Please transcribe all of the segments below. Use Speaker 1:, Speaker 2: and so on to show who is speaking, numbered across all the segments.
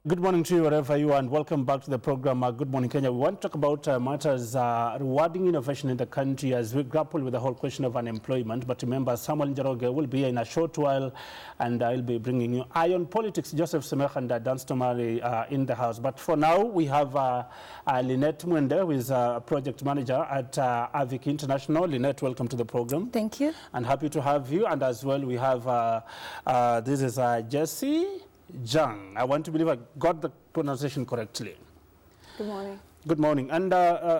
Speaker 1: Good morning to you wherever you are, and welcome back to the program Good Morning Kenya. We want to talk about matters rewarding innovation in the country as we grapple with the whole question of unemployment. But remember, Samuel Njoroge will be here in a short while, and I'll be bringing you Ion Politics, Joseph Semech and Dan Stomari in the house. But for now, we have Lynette Mwende, who is a project manager at AVIC International. Lynette, welcome to the program.
Speaker 2: Thank you.
Speaker 1: And happy to have you. And as well, we have, this is Jesse Zhang. I want to believe I got the pronunciation correctly.
Speaker 2: Good morning.
Speaker 1: Good morning. And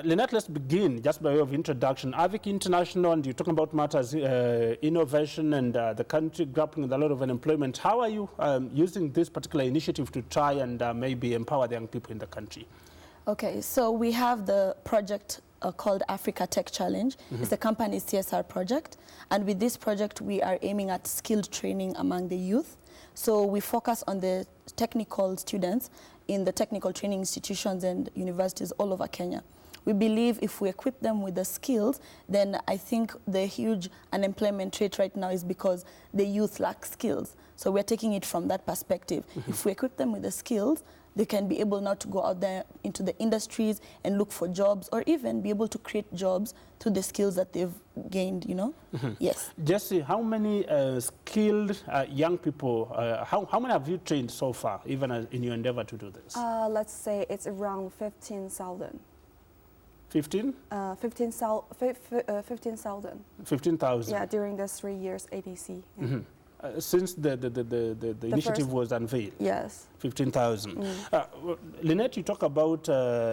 Speaker 1: Lynette, let's begin just by way of introduction. AVIC International, and you're talking about matters, innovation and the country grappling with a lot of unemployment. How are you using this particular initiative to try and maybe empower the young people in the country?
Speaker 2: Okay, so we have the project called Africa Tech Challenge. It's the company's CSR project. And with this project, we are aiming at skilled training among the youth. So we focus on the technical students in the technical training institutions and universities all over Kenya. We believe if we equip them with the skills, then I think the huge unemployment rate right now is because the youth lack skills. So we're taking it from that perspective. If we equip them with the skills, they can be able now to go out there into the industries and look for jobs, or even be able to create jobs through the skills that they've gained, you know? Yes.
Speaker 1: Jesse, how many skilled young people, how many have you trained so far, even in your endeavor to do this?
Speaker 3: Let's say it's around 15,000.
Speaker 1: 15?
Speaker 3: 15,000.
Speaker 1: 15,000?
Speaker 3: Yeah, during the 3 years ADC. Yeah.
Speaker 1: Since the initiative was unveiled?
Speaker 3: Yes.
Speaker 1: 15,000. Lynette, you talk about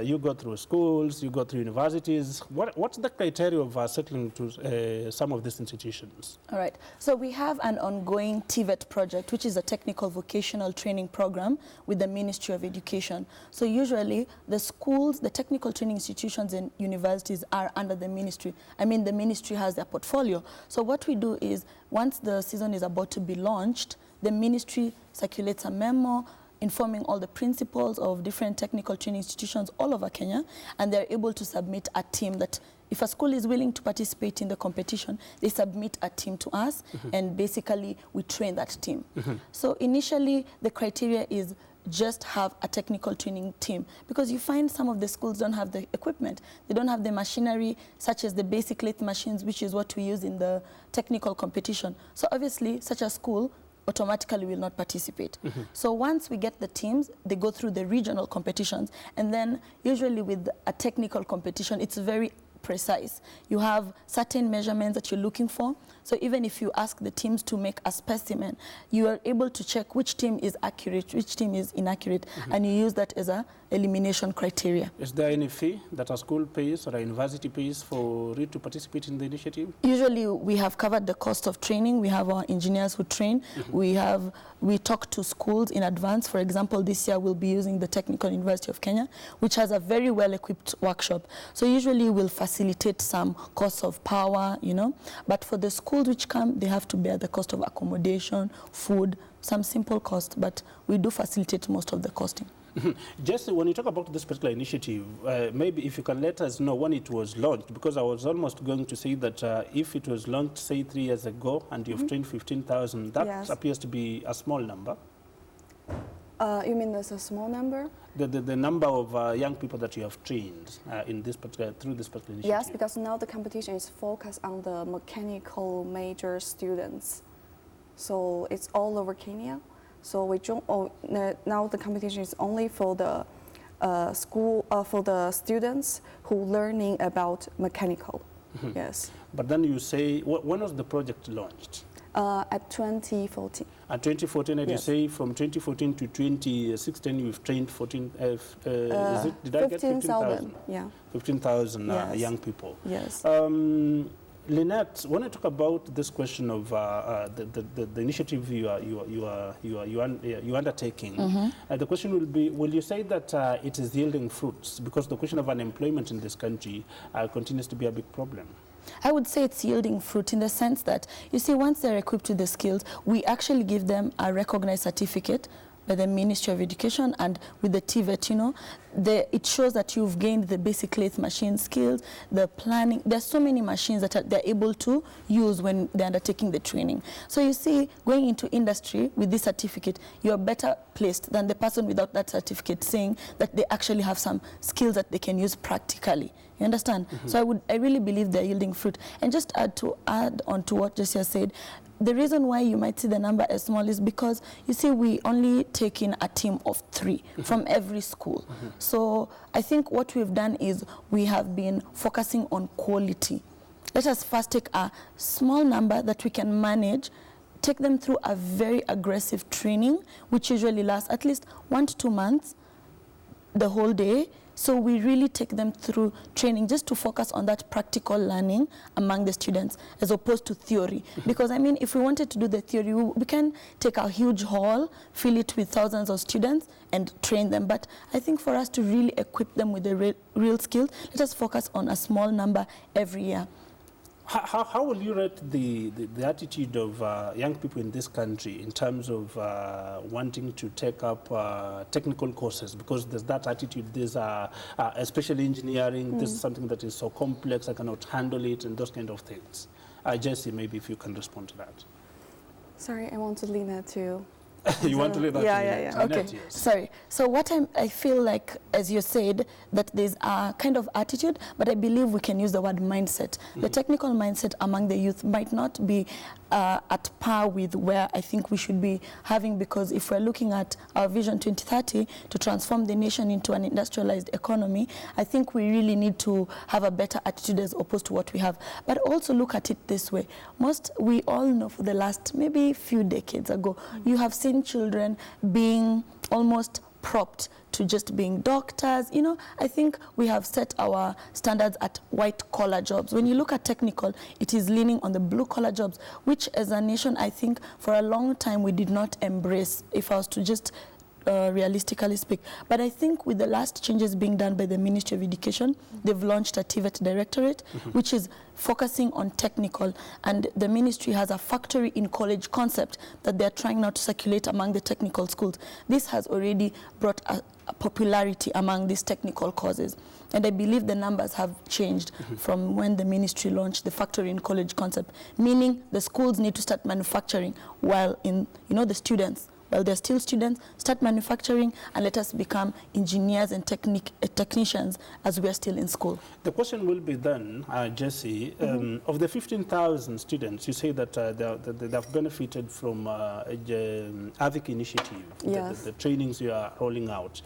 Speaker 1: you go through schools, you go through universities. What's the criteria of settling to some of these institutions?
Speaker 2: All right. So we have an ongoing TVET project, which is a technical vocational training program with the Ministry of Education. So usually the schools, the technical training institutions and universities are under the ministry. I mean, the ministry has their portfolio. So what we do is, once the season is about to be launched, the ministry circulates a memo informing all the principals of different technical training institutions all over Kenya, and they're able to submit a team that, if a school is willing to participate in the competition, they submit a team to us, and basically we train that team. So initially, the criteria is just have a technical training team, because you find some of the schools don't have the equipment. They don't have the machinery, such as the basic lathe machines, which is what we use in the technical competition. So obviously, such a school automatically will not participate. So once we get the teams, they go through the regional competitions, and then usually with a technical competition, it's very precise. You have certain measurements that you're looking for. So even if you ask the teams to make a specimen, you are able to check which team is accurate, which team is inaccurate, and you use that as a elimination criteria.
Speaker 1: Is there any fee that a school pays or a university pays for it to participate in the initiative?
Speaker 2: Usually we have covered the cost of training. We have our engineers who train. We talk to schools in advance. For example, this year we'll be using the Technical University of Kenya, which has a very well-equipped workshop. So usually we'll facilitate some costs of power, you know. But for the schools which come, they have to bear the cost of accommodation, food, some simple cost, but we do facilitate most of the costing.
Speaker 1: Jesse, when you talk about this particular initiative, maybe if you can let us know when it was launched, because I was almost going to say that if it was launched, say, 3 years ago, and you've trained 15,000, that appears to be a small number.
Speaker 3: You mean there's a small number?
Speaker 1: The number of young people that you have trained in this particular, through this particular initiative.
Speaker 3: Yes, because now the competition is focused on the mechanical major students. So it's all over Kenya. So we now the competition is only for the for the students who learning about mechanical. Yes.
Speaker 1: But then you say, when was the project launched?
Speaker 3: At 2014.
Speaker 1: At 2014, and you say from 2014 to 2016, you've trained 14. Did I get 15,000?
Speaker 3: Yeah.
Speaker 1: 15,000 young people.
Speaker 3: Yes.
Speaker 1: Lynette, when I talk about this question of the initiative you're undertaking, the question will be: will you say that it is yielding fruits? Because the question of unemployment in this country continues to be a big problem.
Speaker 2: I would say it's yielding fruit in the sense that, you see, once they're equipped with the skills, we actually give them a recognized certificate by the Ministry of Education, and with the TVET, you know, it shows that you've gained the basic lathe machine skills, the planning. There's so many machines that they're able to use when they're undertaking the training. So you see, going into industry with this certificate, you're better placed than the person without that certificate, saying that they actually have some skills that they can use practically. You understand? So I really believe they're yielding fruit. And just add on to what Jessia said, the reason why you might see the number as small is because, you see, we only take in a team of 3 from every school. So I think what we've done is we have been focusing on quality. Let us first take a small number that we can manage, take them through a very aggressive training, which usually lasts at least 1 to 2 months, the whole day. So we really take them through training just to focus on that practical learning among the students as opposed to theory. Because, I mean, if we wanted to do the theory, we can take a huge hall, fill it with thousands of students and train them. But I think for us to really equip them with the real skills, let us focus on a small number every year.
Speaker 1: How will you rate the attitude of young people in this country in terms of wanting to take up technical courses? Because there's that attitude, there's especially engineering, this is something that is so complex, I cannot handle it, and those kind of things. Jessie, maybe if you can respond to that.
Speaker 3: Sorry, I want to lean that too.
Speaker 1: You want to leave that
Speaker 3: yeah.
Speaker 2: Okay, yes. Sorry. So what I feel like, as you said, that there's a kind of attitude, but I believe we can use the word mindset. The technical mindset among the youth might not be at par with where I think we should be having, because if we're looking at our Vision 2030 to transform the nation into an industrialized economy, I think we really need to have a better attitude as opposed to what we have. But also look at it this way. We all know for the last maybe few decades ago, you have seen children being almost propped to just being doctors. You know, I think we have set our standards at white-collar jobs. When you look at technical, it is leaning on the blue-collar jobs, which as a nation, I think for a long time we did not embrace, if I was to just realistically speak. But I think with the last changes being done by the Ministry of Education, they've launched a TVET directorate, which is focusing on technical, and the ministry has a factory in college concept that they're trying now to circulate among the technical schools. This has already brought a popularity among these technical courses. And I believe the numbers have changed from when the ministry launched the factory in college concept, meaning the schools need to start manufacturing while the students, while they're still students, start manufacturing, and let us become engineers and technicians as we are still in school. The
Speaker 1: question will be then, Jessie, of the 15,000 students, you say that they have benefited from AVIC initiative,
Speaker 3: yes.
Speaker 1: the trainings you are rolling out.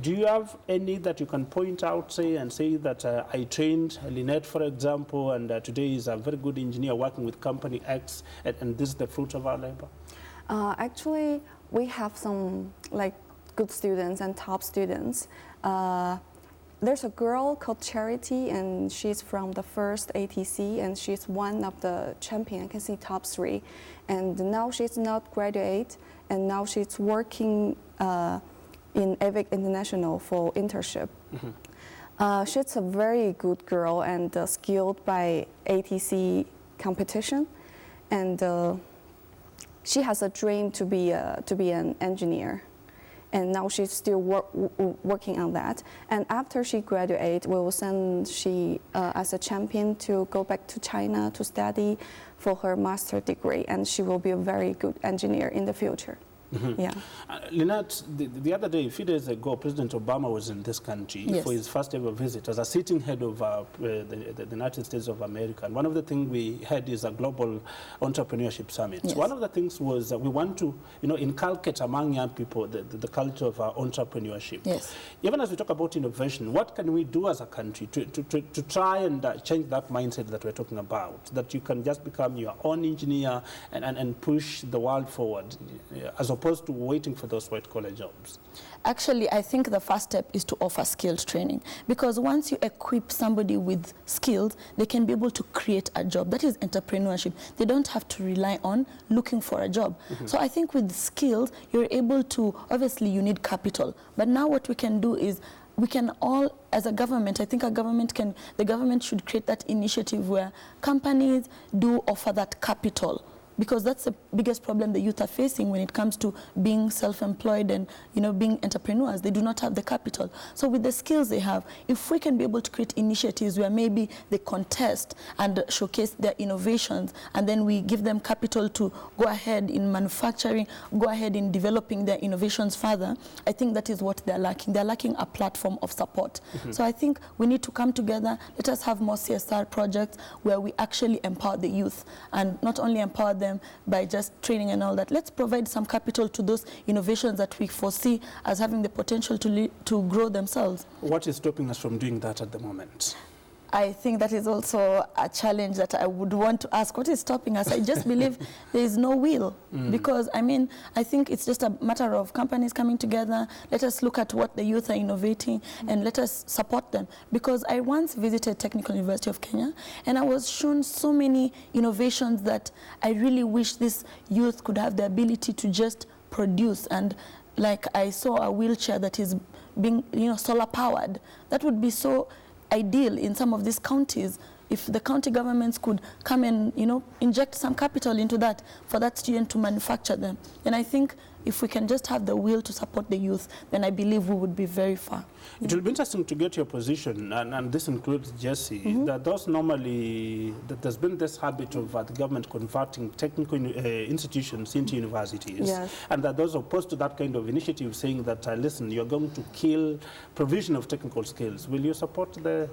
Speaker 1: Do you have any that you can point out, say that I trained Lynette, for example, and today is a very good engineer working with company X, and this is the fruit of our labor?
Speaker 3: Actually, we have some good students and top students. There's a girl called Charity, and she's from the first ATC, and she's one of the champion. I can see top 3, and now she's not graduate, and now she's working in AVIC International for internship. She's a very good girl and skilled by ATC competition, and she has a dream to be an engineer, and now she's still working on that. And after she graduates, we will send she as a champion to go back to China to study for her master's degree, and she will be a very good engineer in the future. Yeah.
Speaker 1: Lynette, the other day, a few days ago, President Obama was in this country for his first ever visit as a sitting head of the United States of America. And one of the things we had is a global entrepreneurship summit.
Speaker 2: Yes.
Speaker 1: One of the things was that we want to, inculcate among young people the culture of entrepreneurship.
Speaker 2: Yes.
Speaker 1: Even as we talk about innovation, what can we do as a country to try and change that mindset that we're talking about, that you can just become your own engineer and push the world forward, as opposed to waiting for those white-collar jobs?
Speaker 2: Actually, I think the first step is to offer skilled training, because once you equip somebody with skills, they can be able to create a job. That is entrepreneurship. They don't have to rely on looking for a job. So I think with skills, you're able to, obviously you need capital, but now what we can do is we can all, as a government, I think the government should create that initiative where companies do offer that capital because that's the biggest problem the youth are facing when it comes to being self-employed and, you know, being entrepreneurs. They do not have the capital. So with the skills they have, if we can be able to create initiatives where maybe they contest and showcase their innovations, and then we give them capital to go ahead in manufacturing, go ahead in developing their innovations further, I think that is what they're lacking. They're lacking a platform of support. So I think we need to come together. Let us have more CSR projects where we actually empower the youth, and not only empower them by just training and all that. Let's provide some capital to those innovations that we foresee as having the potential to grow themselves.
Speaker 1: What is stopping us from doing that at the moment?
Speaker 2: I think that is also a challenge that I would want to ask. What is stopping us? I just believe there is no will. Because, I mean, I think it's just a matter of companies coming together. Let us look at what the youth are innovating and let us support them. Because I once visited Technical University of Kenya, and I was shown so many innovations that I really wish this youth could have the ability to just produce. And like I saw a wheelchair that is being, you know, solar powered. That would be so ideal in some of these counties if the county governments could come and, you know, inject some capital into that for that student to manufacture them. And I think if we can just have the will to support the youth, then I believe we would be very far.
Speaker 1: It will be interesting to get your position, and this includes Jesse, that those normally, that there's been this habit of the government converting technical institutions into universities, and that those opposed to that kind of initiative saying that, listen, you're going to kill provision of technical skills. Will you support the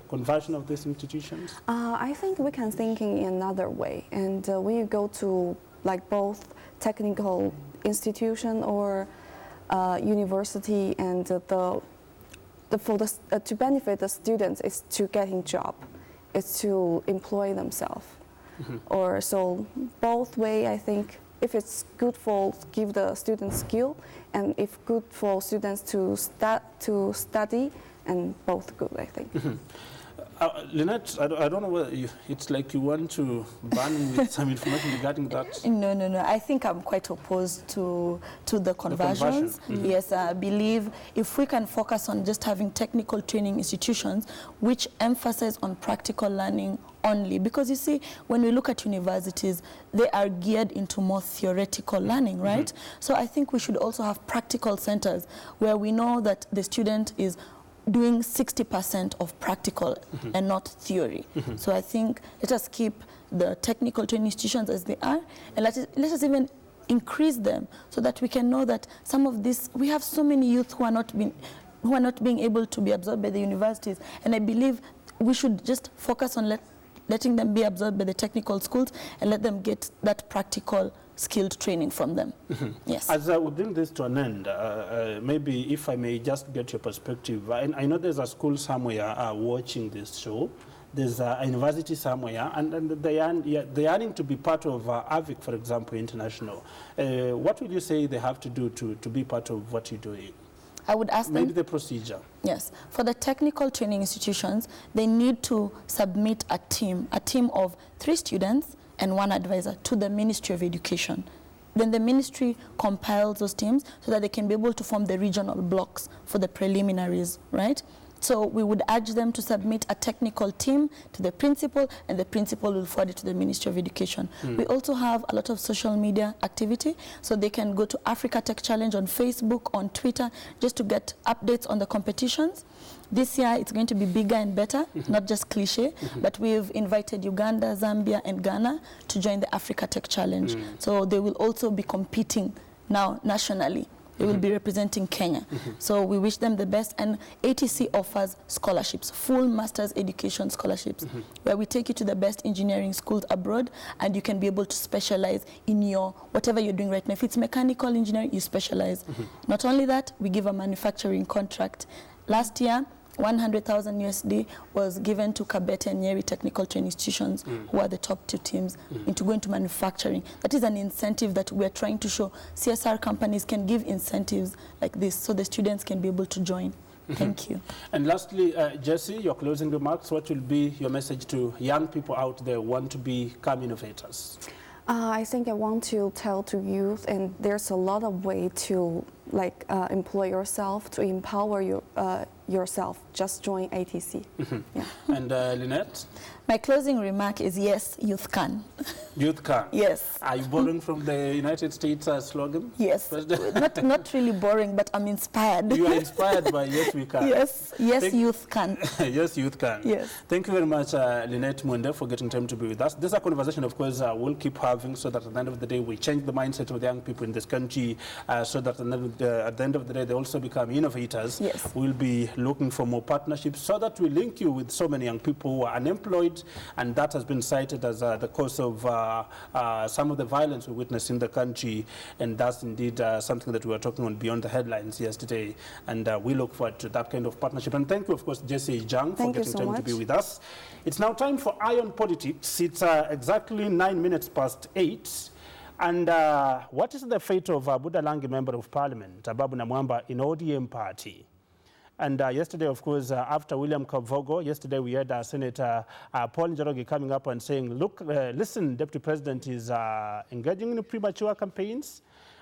Speaker 1: conversion of these institutions?
Speaker 3: I think we can think in another way, and when you go to like both technical institution or university, and to benefit the students is to getting job, is to employ themselves, or so both way. I think if it's good for give the students skill, and if good for students to study, and both good, I think.
Speaker 1: Lynette, I don't know whether it's like you want to ban me with some information regarding that.
Speaker 2: No. I think I'm quite opposed to the conversions. Yes, I believe if we can focus on just having technical training institutions which emphasize on practical learning only, because you see, when we look at universities, they are geared into more theoretical learning, right? So I think we should also have practical centers where we know that the student is doing 60% of practical and not theory. So I think let us keep the technical training institutions as they are, and let us even increase them so that we can know that some of this, we have so many youth who are not being able to be absorbed by the universities, and I believe we should just focus on letting them be absorbed by the technical schools and let them get that practical skilled training from them. Yes. As
Speaker 1: we bring this to an end, maybe if I may just get your perspective. I know there's a school somewhere watching this show. There's a university somewhere, and they are yearning to be part of AVIC, for example, international. What would you say they have to do to be part of what you're doing?
Speaker 2: I would ask them.
Speaker 1: Maybe the procedure.
Speaker 2: Yes. For the technical training institutions, they need to submit a team of 3 students and 1 advisor to the Ministry of Education. Then the ministry compiles those teams so that they can be able to form the regional blocks for the preliminaries, right? So we would urge them to submit a technical team to the principal, and the principal will forward it to the Ministry of Education. We also have a lot of social media activity, so they can go to Africa Tech Challenge on Facebook, on Twitter, just to get updates on the competitions. This year it's going to be bigger and better, not just cliche, but we've invited Uganda, Zambia, and Ghana to join the Africa Tech Challenge. So they will also be competing now nationally. They will be representing Kenya. So we wish them the best. And ATC offers scholarships, full master's education scholarships, where we take you to the best engineering schools abroad, and you can be able to specialize in your, whatever you're doing right now. If it's mechanical engineering, you specialize. Not only that, we give a manufacturing contract. Last year, 100,000 USD was given to Kabete and Nyeri technical training institutions, who are the top 2 teams, into going to manufacturing. That is an incentive that we're trying to show. CSR companies can give incentives like this so the students can be able to join. Thank you.
Speaker 1: And lastly, Jesse, your closing remarks. What will be your message to young people out there who want to become innovators?
Speaker 3: I think I want to tell to youth, and there's a lot of way to employ yourself, to empower yourself. Just join ATC. Yeah.
Speaker 1: And Lynette?
Speaker 2: My closing remark is yes, youth can.
Speaker 1: Youth can.
Speaker 2: Yes.
Speaker 1: Are you borrowing from the United States slogan?
Speaker 2: Yes. not really boring, but I'm inspired.
Speaker 1: You are inspired by Yes We Can.
Speaker 2: Yes. Yes, youth can.
Speaker 1: Yes, youth can.
Speaker 2: Yes.
Speaker 1: Thank you very much, Lynette Mwende, for getting time to be with us. This is a conversation, of course, we'll keep having so that at the end of the day, we change the mindset of the young people in this country so that at the end of the day, they also become innovators.
Speaker 2: Yes.
Speaker 1: We'll be looking for more partnerships so that we link you with so many young people who are unemployed, and that has been cited as the cause of some of the violence we witnessed in the country, and that's indeed something that we were talking on Beyond the Headlines yesterday, and we look forward to that kind of partnership. And thank you, of course, Jesse Jang, for getting time to be with us. It's now time for Eye on Politics. It's exactly 9 minutes past 8. And what is the fate of Budalangi Member of Parliament, Ababu Namwamba, in ODM party? And yesterday, of course, after William Kavogo, yesterday we had Senator Paul Njoroge coming up and saying, look, listen, Deputy President is engaging in premature campaigns.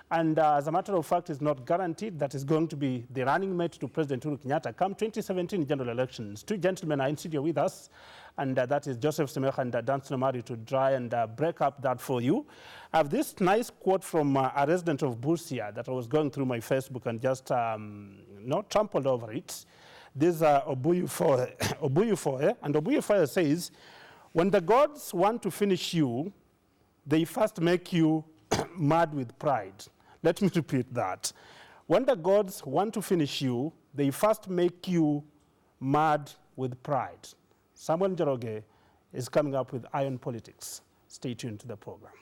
Speaker 1: And as a matter of fact, it's not guaranteed that is going to be the running mate to President Uhuru Kenyatta come 2017 general elections. Two gentlemen are in studio with us, and that is Joseph Semecha and Dan Nomari to try and break up that for you. I have this nice quote from a resident of Busia that I was going through my Facebook and just trampled over it. This is Obuyufoe, and Obuyufoe says, when the gods want to finish you, they first make you mad with pride. Let me repeat that. When the gods want to finish you, they first make you mad with pride. Samuel Njoroge is coming up with Iron Politics. Stay tuned to the program.